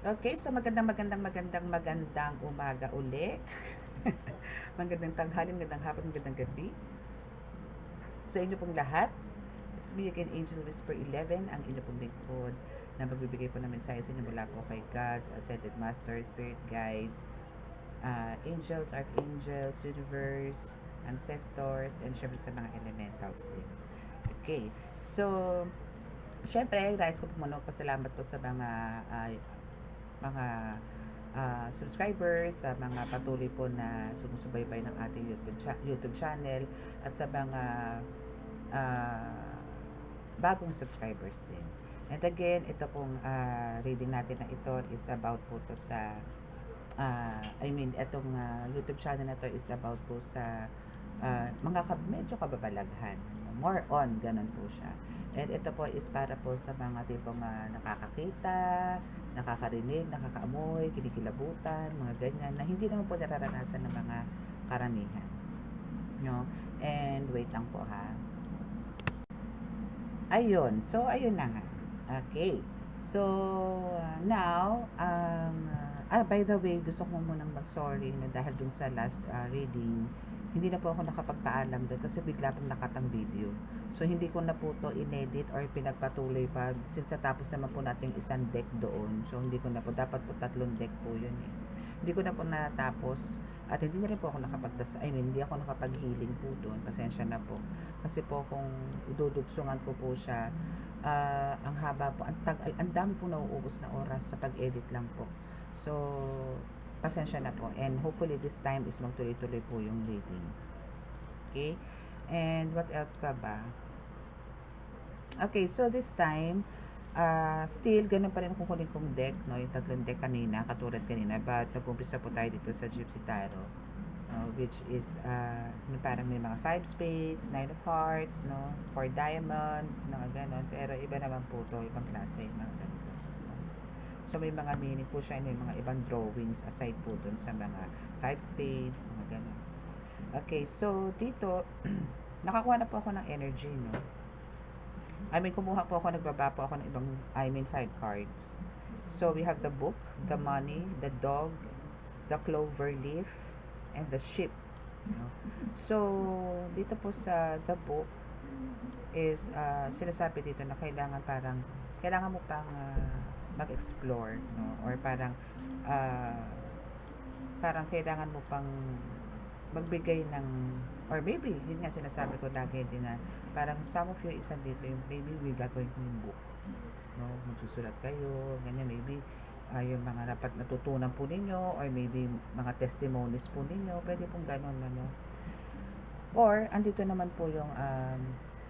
Okay, so magandang umaga uli. Magandang tanghali, magandang hapon, magandang gabi sa inyo pong lahat. It's me again, Angel Whisper 11, ang inyo pong lingkod na magbibigay po ng mensahe sa inyo mula po kay God's Ascended Master, Spirit Guides, angels, archangels, universe, ancestors, and syempre sa mga elementals din. Okay, so syempre, guys, ko po muna pasalamat po sa mga subscribers, sa mga patuloy po na sumusubaybay ng ating YouTube channel, at sa mga uh, bagong subscribers din. And again, ito pong reading natin na ito is about po to sa itong YouTube channel na to is about po sa medyo kababalaghan. More on, ganun po siya. And ito po is para po sa mga tipong nakakakita, nakakarinig, nakakaamoy, kinikilabutan, mga ganyan, na hindi naman po nararanasan ng mga karamihan. No? And wait lang po ha. Ayun. So, ayun na nga. Okay. So, now, by the way, gusto ko munang mag-sorry na dahil dun sa last reading, hindi na po ako nakapagpaalam doon kasi bigla pong nakatang video. So, hindi ko na po to inedit or pinagpatuloy pa since natapos naman po natin yung isang deck doon. So, hindi ko na po, dapat po 3 deck po yun eh. Hindi ko na po natapos at hindi na rin po ako hindi ako nakapag-healing po doon. Pasensya na po. Kasi po kung idudugsungan ko po siya, ang haba po, ang dami po nauubos na oras sa pag-edit lang po. So, pasensya na po. And hopefully this time is magtuloy-tuloy po yung reading. Okay? And what else pa ba? Okay, so this time, still, ganun pa rin ang kukunin kong deck, no? Yung 3 deck kanina, katulad kanina. But nag-umpisa po tayo dito sa Gypsy Tarot. Which is parang may mga 5 spades, 9 of hearts, no? 4 diamonds, mga ganon. Pero iba naman po to, ibang klase, mga ganito. No? So may mga meaning po siya, may mga ibang drawings aside po dun sa mga 5 spades, mga ganon. Okay, so dito, nakakuha na po ako ng energy, no? Kumuha po ako, nagbaba po ako ng ibang, 5 cards. So we have the book, the money, the dog, the clover leaf, and the ship. No? So, dito po sa the book is sinasabi dito na kailangan mo pang mag-explore, no? Or uh, parang kailangan mo pang magbigay ng, or maybe yun nga sinasabi ko lagi din na parang some of you isa dito yung maybe we gagawin ko yung book, no? Magsusulat kayo ganyan, maybe yung mga dapat natutunan po ninyo, or maybe mga testimonies po ninyo, pwede pong ganun, ano. Or andito naman po yung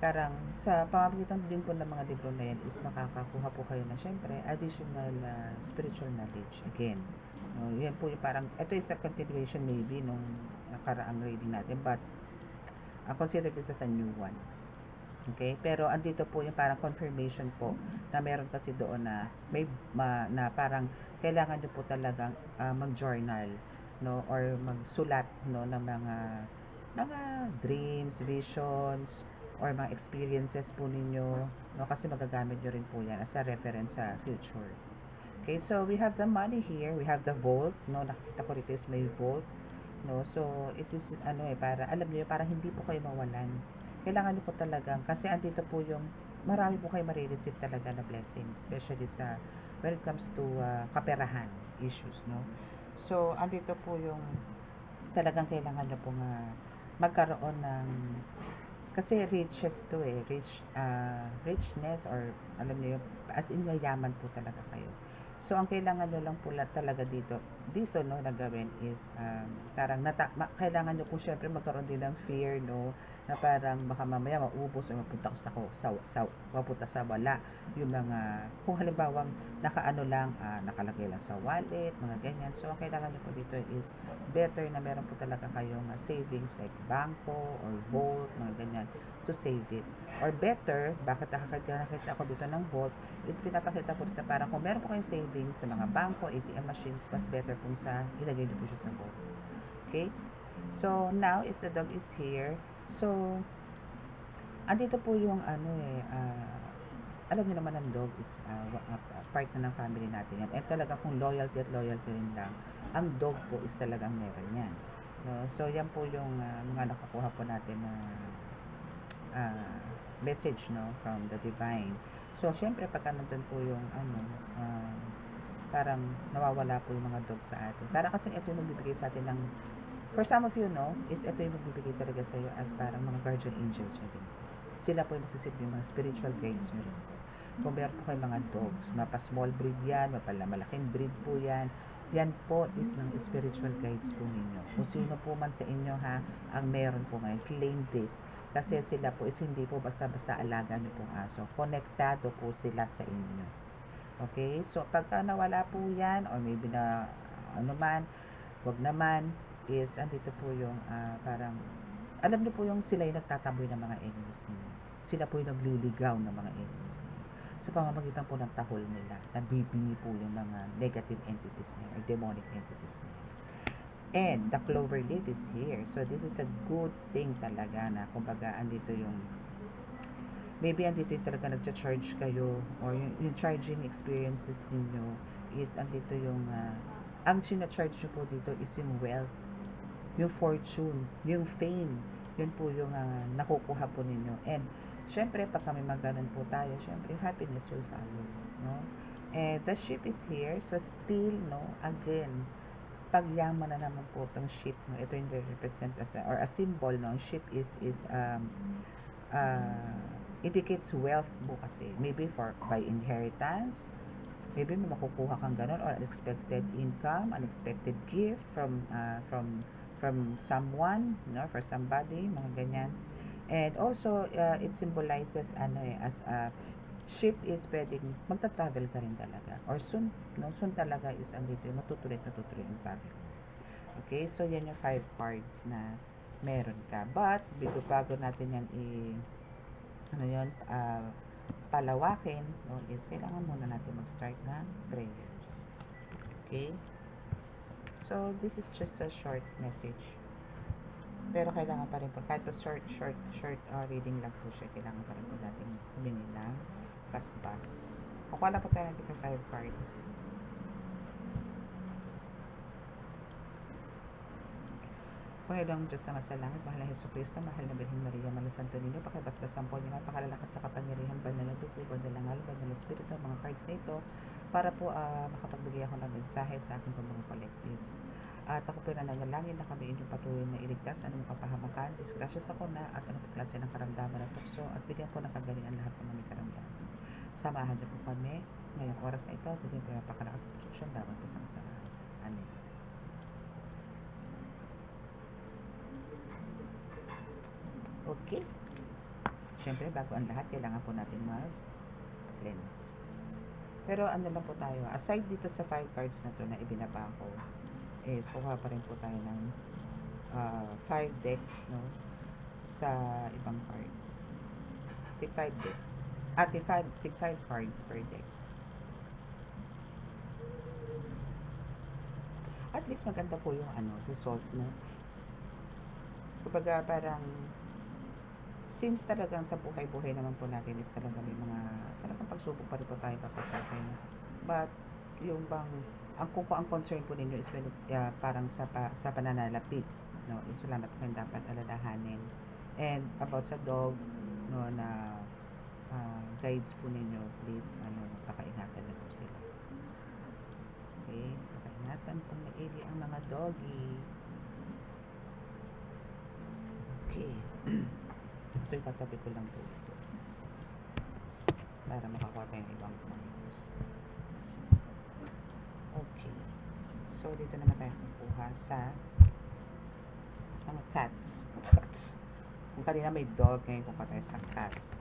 parang sa pamamagitan din po ng mga libro na yan is makakakuha po kayo na syempre additional spiritual knowledge again, no? Yan po yung parang ito is a continuation maybe nung nakaraang reading natin, but consider this as a new one. Okay? Pero andito po yung parang confirmation po na meron kasi doon na na parang kailangan niyo po talagang mag-journal, no, or magsulat, no, ng mga dreams, visions, or mga experiences po ninyo, no, kasi magagamit niyo rin po yan as a reference sa future. Okay, so we have the money here, we have the vault, no, nakikita ko rito is may vault, no, so it is para alam niyo, para hindi po kayo mawalan. Kailangan niyo po talagang, kasi andito po yung marami po kayo marireceive talaga na blessings, especially sa when it comes to kaperahan issues, no. So andito po yung talagang kailangan niyo pong magkaroon ng, kasi riches to eh, richness, or alam niyo, as in yayaman po talaga kayo. So ang kailangan nyo lang po talaga dito no na gawin is parang kailangan nyo po syempre magkaroon din ng fear, no, na parang baka mamaya maubos o mapunta mapunta sa wala yung mga, kung halimbawang nakaano lang, nakalagay lang sa wallet, mga ganyan. So ang kailangan nyo po dito is better na meron po talaga kayong savings like bangko or vault, mga ganyan, to save it. Or better, bakit nakakita ako dito ng vault, is pinapakita ko dito parang kung meron po kayong savings sa mga bangko, ATM machines, mas better kung sa ilagay niyo po siya sa vault. Okay? So, now is the dog is here. So, andito po yung alam niyo naman ang dog is part na ng family natin yan. And talaga kung loyalty at loyalty rin lang, ang dog po is talagang meron yan. No? So, yan po yung mga nakukuha po natin na message, no, from the divine. So, syempre, pagka nandun po yung parang nawawala po yung mga dog sa atin. Para kasi ito yung magbibigay sa atin ng, for some of you, no, is ito yung magbibigay talaga sa iyo as parang mga guardian angels nyo din. Sila po yung magsisilbi yung mga spiritual guides nyo rin po. Kung meron po kayong mga dogs, mapa small breed yan, mapala malaking breed po yan, yan po is mga spiritual guides po ninyo. Kung sino po man sa inyo ha, ang meron po ngayon, claim this. Kasi sila po is hindi po basta-basta alaga nyo pong aso. Konektado po sila sa inyo. Okay? So, pagka nawala po yan, or maybe na ano man, wag naman, is andito po yung parang, alam niyo po yung sila yung nagtataboy ng mga enemies ninyo. Sila po yung nagliligaw ng mga enemies ninyo. Sa pamamagitan po ng tahol nila, nabibingi po yung mga negative entities nila, or demonic entities nila. And the clover leaf is here. So, this is a good thing talaga na, kumbaga, andito yung, maybe andito yung talaga nagcha-charge kayo, or yung charging experiences ninyo is andito yung, ang sinacharge nyo po dito is yung wealth, yung fortune, yung fame. Yun po yung nakukuha po ninyo. And, syempre, pag kami maganon po tayo, syempre, happiness will follow. No? And the ship is here. So, still, no, again, pagyaman na naman po itong ship. No? Ito yung represent as or a symbol, no? Ship is indicates wealth po kasi. Maybe by inheritance, maybe may makukuha kang ganon, or unexpected income, unexpected gift from someone, no, for somebody, mga ganyan. And also it symbolizes as a ship is pwedeng magta-travel ka rin talaga, or soon, no, soon talaga is andito yung matutuloy ang travel. Okay, so yan yung 5 cards na meron ka. But bago natin yan palawakin, no, is kailangan muna natin mag-start ng prayers. Okay? So, this is just a short message. Pero kailangan pa rin po, kahit po short reading lang po siya, kailangan pa rin po natin humingi ng basbas. Kukuha lang po tayo natin yung 5 cards. Panginoong Diyos sa masalangit, mahal na Hesus Kristo, mahal na Birhen Maria, mahal na Santo Niño, pakibasbasan po niyo, napakalalakas sa kapangyarihan, banal na dugo, banal na ngal, banal na espiritu, mga cards na ito, para po makapagbigay ako ng mensahe sa aking mga collectives. At ako po nananalangin na kami inyong patuloy na iligtas, anong kapahamakan, disgrasya sa kuna, at anong klase ng karamdaman at tukso, at bigyan po ng kagalingan lahat ng mga karamdaman. Samahan niyo po kami ngayong oras na ito, bigyan po ng napakalakas sa proteksyon, dapat po sa kasalanan. Amen. Okay. Siyempre, bago ang lahat, kailangan po natin mag-cleanse. Pero ano lang po tayo, aside dito sa 5 cards na to na ibinaba ko, is kuha pa rin po tayo ng 5 decks, no, sa ibang cards. Tig 5 decks. Tig 5 cards per deck. At least maganda po yung result, no. Kumbaga parang since talagang sa buhay-buhay naman po natin is talaga may mga talagang pagsubok pa rin po tayo papasokin. But yung bang ang concern po ninyo is when parang sa pananalapit, no, is wala na po kayong dapat alalahanin. And about sa dog, no, na guides po ninyo, please kakaingatan na po sila. Okay, kakaingatan kung maigi ang mga doggy. Okay. So, itatabi ko lang po ito para makakuha tayo ng ibang points. Okay. So, dito naman tayo kukuha sa mga cats. Kung kanina may dog, ngayon kukuha tayo sa cats.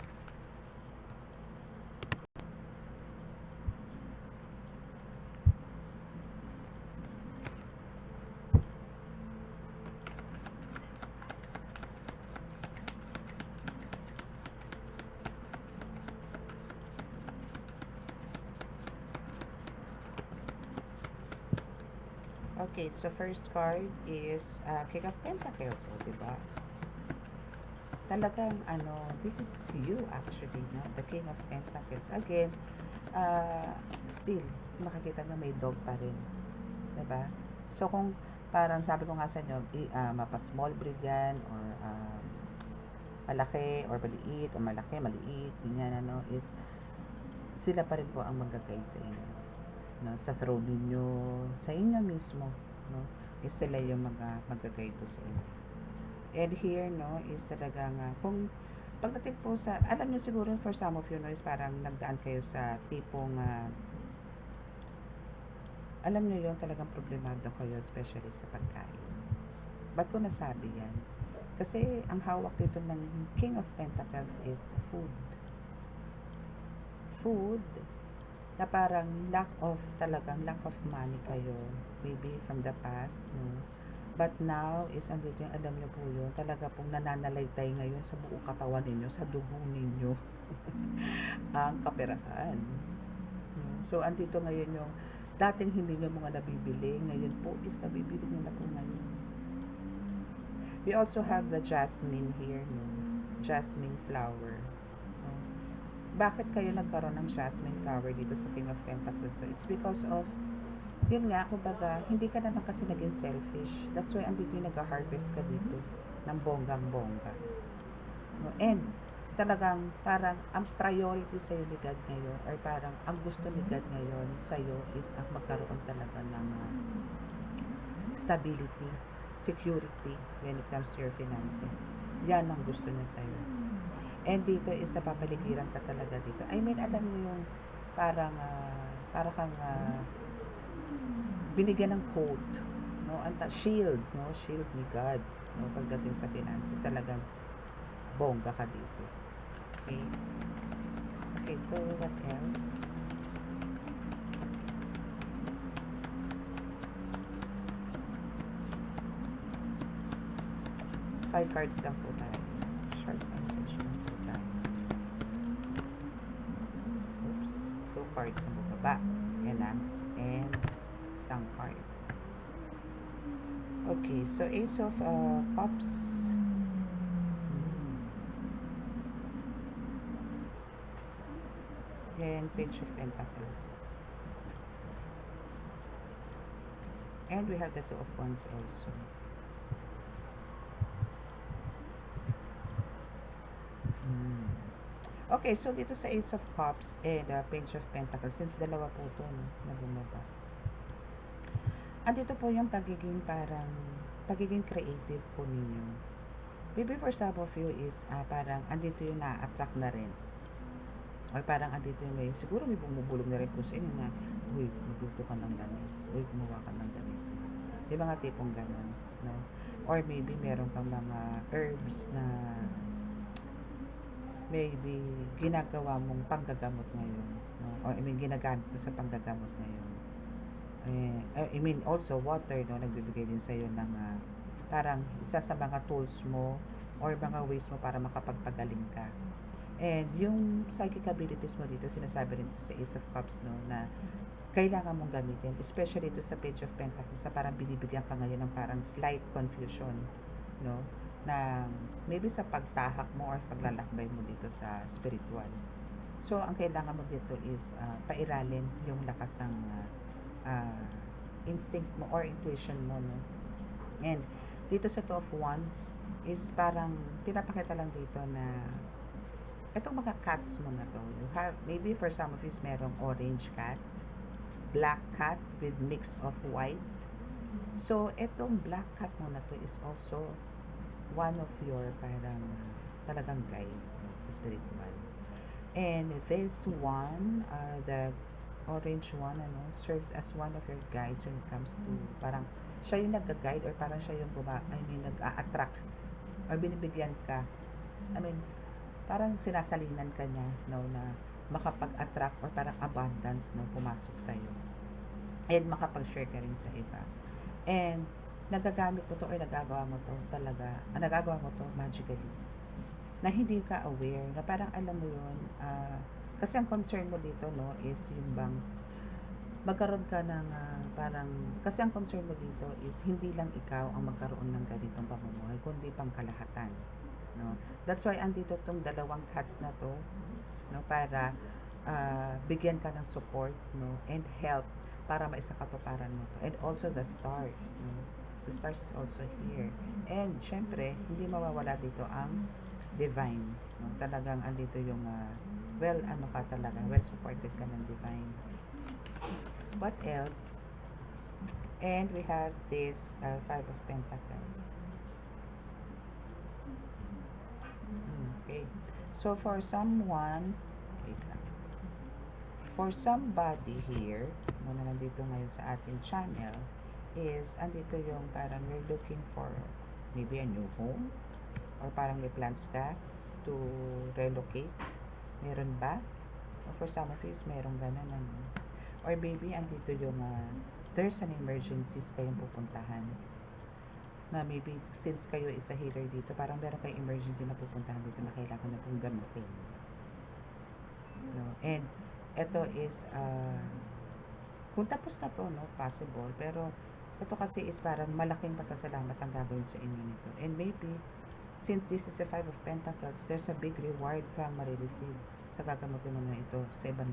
Okay, so first card is King of Pentacles, diba? Talagang this is you actually, no? The King of Pentacles. Again, still, makikita nyo may dog pa rin. Diba? So, kung parang sabi ko nga sa inyo, mapa-small breed yan, or malaki, or maliit, o malaki, maliit, ganyan, ano, is, sila pa rin po ang mag-guide sa inyo. No? Sa throne ninyo, sa inyo mismo, no? Is sila yung mag-guide po sa inyo. And here, no, is talagang, kung pagdating po sa, alam nyo siguro for some of you, no, is parang nagdaan kayo sa tipong, alam nyo yung talagang problemado kayo, especially sa pagkain. Ba't ko nasabi yan? Kasi ang hawak dito ng King of Pentacles is food. Food, na parang lack of money kayo, maybe from the past, no? But now, is andito yung, alam nyo po yun, talaga pong nananalaytay ngayon sa buong katawan ninyo, sa dugo ninyo, ang kaperahan. So, andito ngayon yung, dating hindi nyo mga nabibili, ngayon po is nabibili nyo na po ngayon. We also have the jasmine here, no? Jasmine flower. No? Bakit kayo nagkaroon ng jasmine flower dito sa King of Pentacles? So, it's because of, yun nga, kumbaga, hindi ka naman kasi naging selfish. That's why andito yung nag-harvest ka dito ng bonggang-bongga. No? And, talagang parang ang priority sa'yo ni God ngayon, or parang ang gusto ni God ngayon sa'yo is ang magkaroon talaga ng stability, security when it comes to your finances. Yan ang gusto niya sa'yo. And dito is sa papaligiran ka talaga dito. I mean, alam mo yung parang kang binigyan ng coat, no? Shield, no? Shield ni God, no? Pagdating sa finances, talagang bongga ka dito. Okay? Okay, so what else? Five cards lang po tayo. Short message lang po tayo. Oops. 2 cards sa baba. Yan na. And isang card. Okay, so Ace of Cups. And Page of Pentacles. And we have the Two of Wands also. Okay, so dito sa Ace of Cups and Page of Pentacles, since dalawa po ito, no, na bumaba. Andito po yung pagiging creative po ninyo. Maybe for some of you is parang andito yung na-attract na rin. Or parang andito yung may, siguro may bumubulong na rin po sa inyo na, uy, magluto ka ng lamis, uy, gumawa ka ng ganito. Yung mga tipong ganon, no? Or maybe meron kang mga herbs na maybe ginagawa mong panggagamot ngayon, no? Or I mean, ginagamit mo sa panggagamot ngayon. I mean, also water, no? Nagbibigay din sa'yo ng parang isa sa mga tools mo or mga ways mo para makapagpagaling ka. And yung psychic abilities mo dito, sinasabi rin ito sa Ace of Cups, no, na kailangan mong gamitin, especially ito sa Page of Pentacles, sa parang binibigyan ka ngayon ng parang slight confusion, no, na maybe sa pagtahak mo or paglalakbay mo dito sa spiritual. So, ang kailangan mo dito is pairalin yung lakas ng instinct mo or intuition mo, no. And dito sa Two of Wands is parang pinapakita lang dito na itong mga cats mo na to, you have, maybe for some of you merong orange cat, black cat with mix of white. So, itong black cat mo na to is also one of your parang talagang guide sa spiritual. And this one, the orange one, serves as one of your guides when it comes to, parang siya yung nag-guide or parang siya yung nag-a-attract or binibigyan ka, parang sinasalinan ka niya, no, na makapag-attract or parang abundance, no, pumasok sa'yo. And makapag-share ka rin sa iba. And nagagamit mo to or nagagawa mo to talaga, nagagawa mo to magically. Na hindi ka aware, na parang alam mo yun, kasi ang concern mo dito, no, is yung bang magkaroon ka ng kasi ang concern mo dito is hindi lang ikaw ang magkaroon ng ganitong pamumuhay, kundi pang kalahatan. No? That's why andito tong dalawang cats na to, no, para bigyan ka ng support, no, and help para maisakatuparan mo to. And also the stars, no? The stars is also here. And syempre, hindi mawawala dito ang divine, no? Talagang andito yung ano ka talaga, well supported ka ng divine. What else? And we have this Five of Pentacles. Okay. So for someone, wait lang. For somebody here, muna nandito ngayon sa ating channel, is andito yung parang you're looking for maybe a new home, or parang may plans ka to relocate. Meron ba? Or for some of you is merong ganun, ano? Or maybe andito yung there's an emergencies kayong pupuntahan, na maybe since kayo is a healer dito, parang meron kayong emergency na pupuntahan dito na kailangan na pong gamutin, no? And ito is kung tapos na to, no, possible, pero ito kasi is parang malaking pasasalamat ang gagawin sa inyo nito. And maybe since this is a Five of Pentacles, there's a big reward kang marireceive sa gagamutin mo na ito sa ibang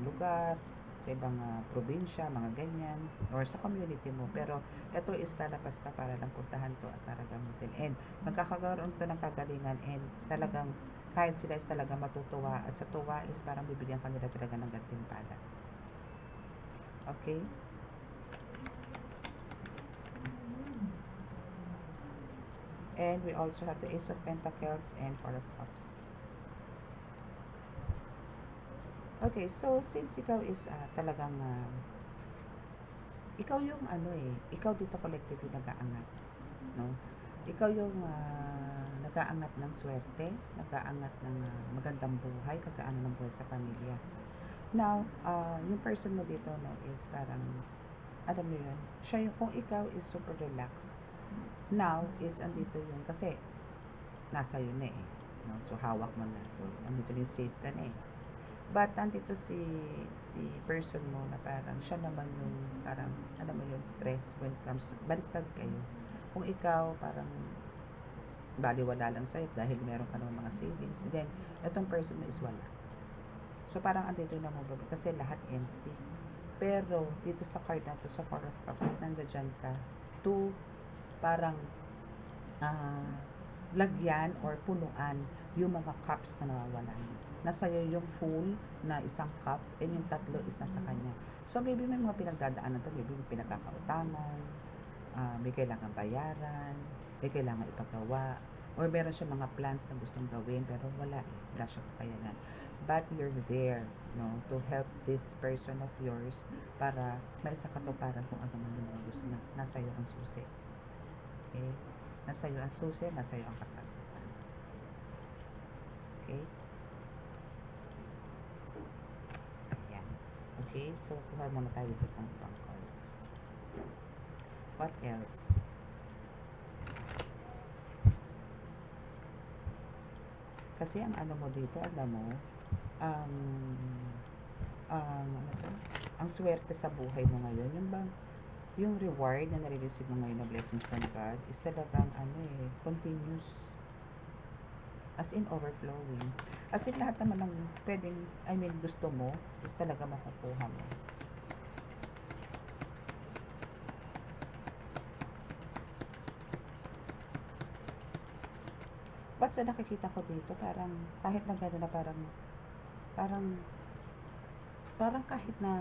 lugar, sa ibang probinsya, mga ganyan, or sa community mo. Pero ito is lalabas ka para lang puntahan to at para gamutin. And magkakaroon to ng kagalingan, and talagang kahit sila is talaga matutuwa, at sa tuwa is parang bibigyan kanila talaga ng gantimpala. Okay? And we also have the Ace of Pentacles and Four of Cups. Okay, so since ikaw is talagang ikaw yung ikaw dito collectively nag-aangat, no? Ikaw yung nag-aangat ng swerte, nag-aangat ng magandang buhay, kagaano ng buhay sa pamilya. Now, yung person mo dito, no, is parang, alam mo yun, siya yung, kung ikaw is super relaxed, now is andito yun, kasi nasa yun na no? So hawak mo na, so andito yung safe ka na But andito si person mo na parang siya naman yung parang, alam mo yung stress when it comes to, baliktad kayo. Kung ikaw parang baliwala lang sa'yo dahil meron ka ng mga savings, then itong person mo is wala. So parang andito na mo kasi lahat empty. Pero dito sa card na to, sa Four of Cups, is nandiyan ka to parang lagyan or punuan yung mga cups na nawawalan. Nasa iyo yung full na isang cup, and yung tatlo is nasa kanya. So maybe may mga pinagdadaanan to, maybe may pinagkakautangan, may kailangan bayaran, may kailangan ipagawa, or meron siya mga plans na gustong gawin pero wala siyang kakayanan. But you're there, no, to help this person of yours para maisakatuparan kung ano man yung mga gusto na nasa iyo ang susi. Okay? Nasa iyo ang susi, nasa iyo ang kasagutan. Okay? Okay, so kuha muna tayo dito ng ibang cards. What else? Kasi ang ano mo dito, alam mo, ang swerte sa buhay mo ngayon, yung reward na nare-receive mo ngayon na blessings from God is talagang continuous. As in overflowing. As in lahat naman ng pwedeng, gusto mo is talaga makukuha mo. But sa nakikita ko dito, parang kahit na gano'n na parang kahit na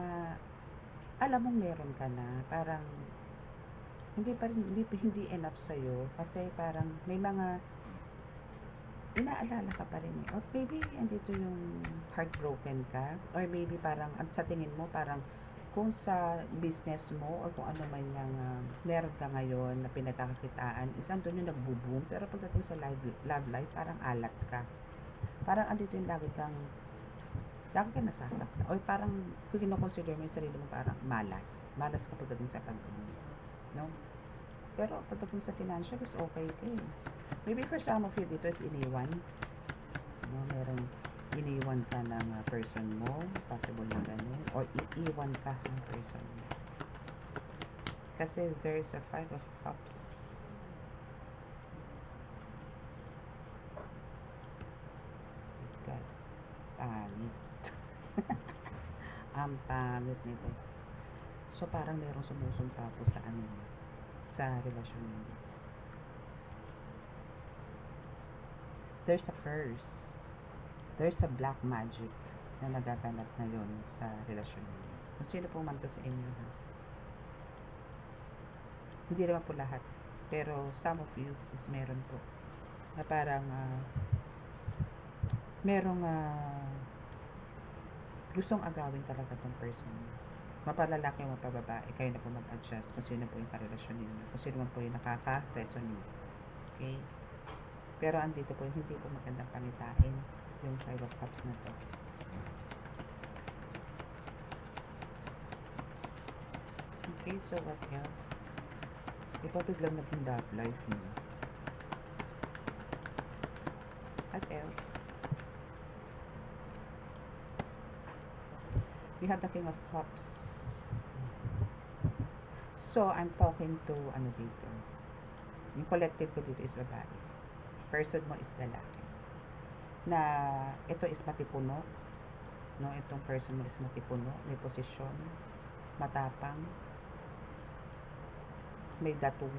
alam mong meron ka na, parang hindi enough sa'yo, kasi parang may mga inaalala ka pa rin or maybe andito yung heartbroken ka, or maybe parang sa tingin mo parang kung sa business mo or kung ano man yung meron ka ngayon na pinagkakakitaan is andun yung nagbo-boom, pero pagdating sa love life parang alat ka, parang andito yung lagi kang nasasaktan, or parang kung kino-consider mo yung sarili mo parang malas ka pagdating sa pag-ibig, no? Pero pagdating sa financial is okay ka Maybe for some of you dito is iniwan. No, merong iniwan ka ng person mo, possible na ganun, or iiwan ka ng person mo. Kasi there's a Five of Cups. God. pangit nito. So, parang merong sumusumpa po sa sa relasyon niyo. There's a curse. There's a black magic na nagaganap ngayon sa relasyon niyo. Kung sino po man to sa inyo, ha? Hindi naman po lahat. Pero some of you is meron po. Na parang merong gustong agawin talaga tong person. Mapalalaki o mapababae, kayo na po mag-adjust kung sino po yung karelasyon ninyo, kung sino man po yung nakaka-resonate. Okay? Pero andito po, hindi po magandang pangitain yung 5 of Cups na to. Okay, so what else? Ikaw biglang naging love life mo. What else? We have the King of Cups. So, I'm talking to, dito. Yung collective ko dito is babae. Person mo is lalaki. Na, ito is matipuno. No, itong person mo is matipuno. May posisyon. Matapang. May datung.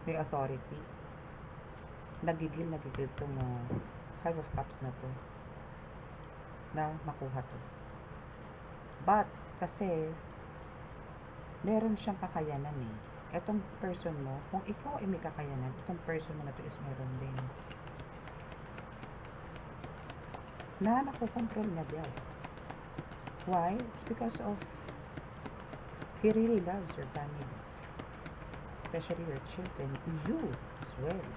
May authority. Nagigil itong 5 of Cups na to. Na makuha to. But, kasi, meron siyang kakayanan eh. Etong person mo, kung ikaw ay may kakayanan, itong person mo na to is meron din. Na nakukontrol na diyan. Why? It's because of he really loves your family. Especially your children. You as well.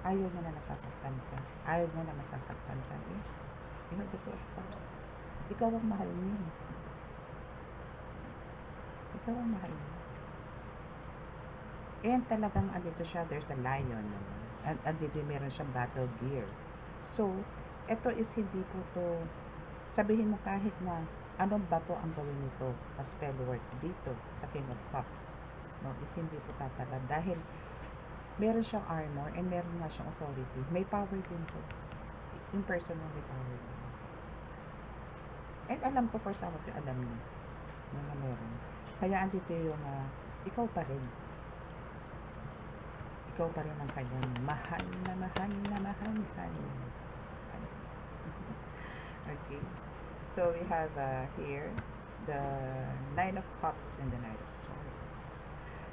Ayaw mo na nasasaktan ka. Ayaw mo na masasaktan ka. Yes. You have the 2 of Cups. Ikaw ang mahal niya. Ikaw ang mahal niya. And talagang andito siya, there's a lion. And andito meron siyang battle gear. So, ito is hindi po to, sabihin mo kahit na anong bato ang gawin nito a spell work dito sa King of Cups. No, is hindi po tatalab dahil meron siyang armor and meron nga siyang authority. May power din to. Yung person mo may power din. And alam ko for some of you, alam niyo na meron. Kaya andito yung ikaw pa rin. Ikaw pa rin ang kanyang mahal na mahal na mahal. Okay. So we have here the 9 of Cups and the Knight of Swords.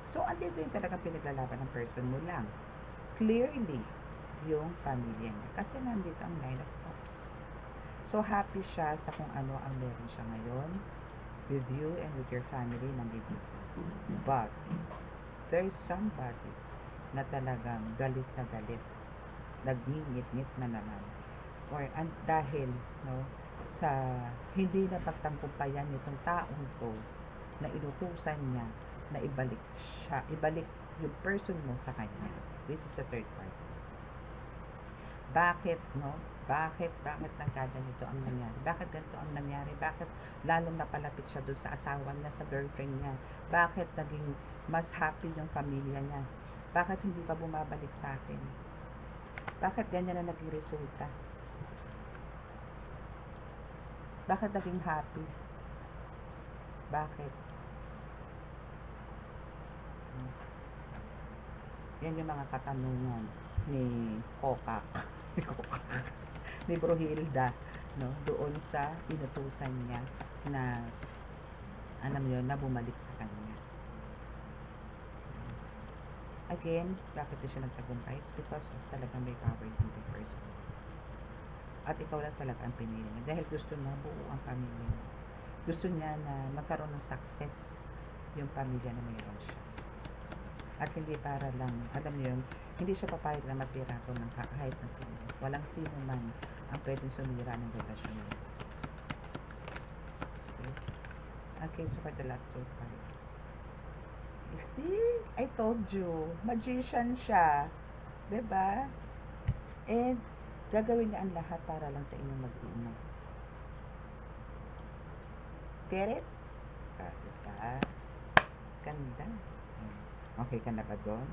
So andito yung talagang pinaglalaban ng person mo lang. Clearly, yung pamilya niya. Kasi nandito ang 9 of Cups. So happy siya sa kung ano ang meron siya ngayon with you and with your family nandito. But there's somebody na talagang galit na galit, nagngingit-ngit na naman, or dahil sa hindi na pagtangkumpayan nitong taong to na inutusan niya na ibalik yung person mo sa kanya, which is a third party. Bakit nagkaganito ang nangyari? Bakit ganito ang nangyari? Bakit lalong napalapit siya doon sa asawa niya, sa girlfriend niya? Bakit naging mas happy yung pamilya niya? Bakit hindi pa bumabalik sa akin? Bakit ganyan na naging resulta? Bakit naging happy? Bakit? Yan yung mga katanungan ni Kokak. Ni Brohilda, no, doon sa inutusan niya na alam yun, na bumalik sa kanya. Again, bakit di siya nagtagumpay? It's because of talagang may power in the person. At ikaw lang talaga ang pinili niya dahil gusto niya buo ang pamilya niya. Gusto niya na magkaroon ng success yung pamilya na mayroon siya. At hindi para lang, alam niyo yun, hindi siya papayag na masira ko ng kahit na sino. Walang sino man ang pwedeng sumira ng relasyon niya. Okay, so for the last 2 cards. You see? I told you. Magician siya. Diba? And gagawin niya ang lahat para lang sa inyong mag-iingat. Get it? Diba? Ganda. Okay ka na ba doon?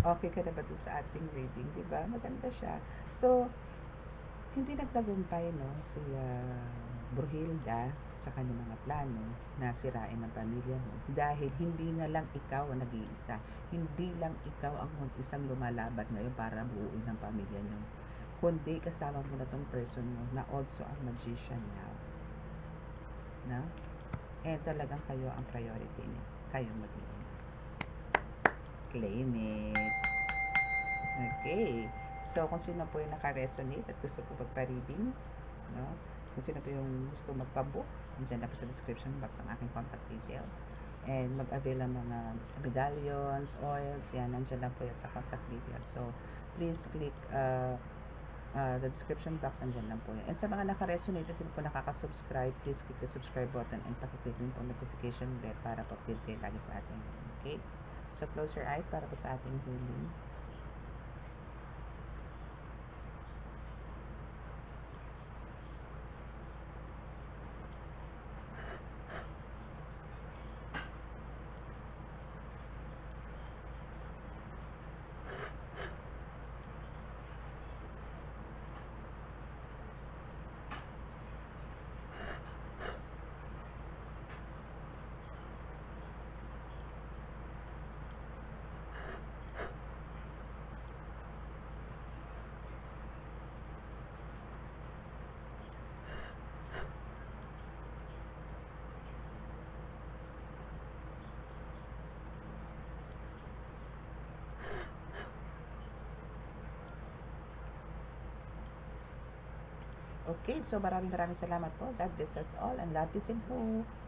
Okay ka na ba doon sa ating reading? Diba? Maganda siya. So, Hindi nagtagumpay, no, si Brunhilda sa kanyang mga plano na sirain ang pamilya mo dahil hindi na lang ikaw ang nag-iisa. Hindi lang ikaw ang mag-isang lumalaban ngayon para buuin ang pamilya niyo. Kundi kasama mo na tong person mo na also ang magician now. No? And talagang kayo ang priority niyo. Kayo mag-iina. Claim it. Okay. So, kung sino po yung naka-resonate at gusto po magpa-reading, no? Kung sino po yung gusto magpa-book, nandiyan na po sa description box ang aking contact details. And mag-avail ng mga medallions, oils, yan, nandiyan lang po yan sa contact details. So, please click the description box, nandiyan lang po yan. And sa mga naka-resonate at hindi po nakaka-subscribe, please click the subscribe button and pakiclick din po notification bell para pa-update kayo lagi sa ating. Okay? So, close your eyes para po sa ating healing. Okay, so maraming salamat po. God bless us all and love, peace and hope.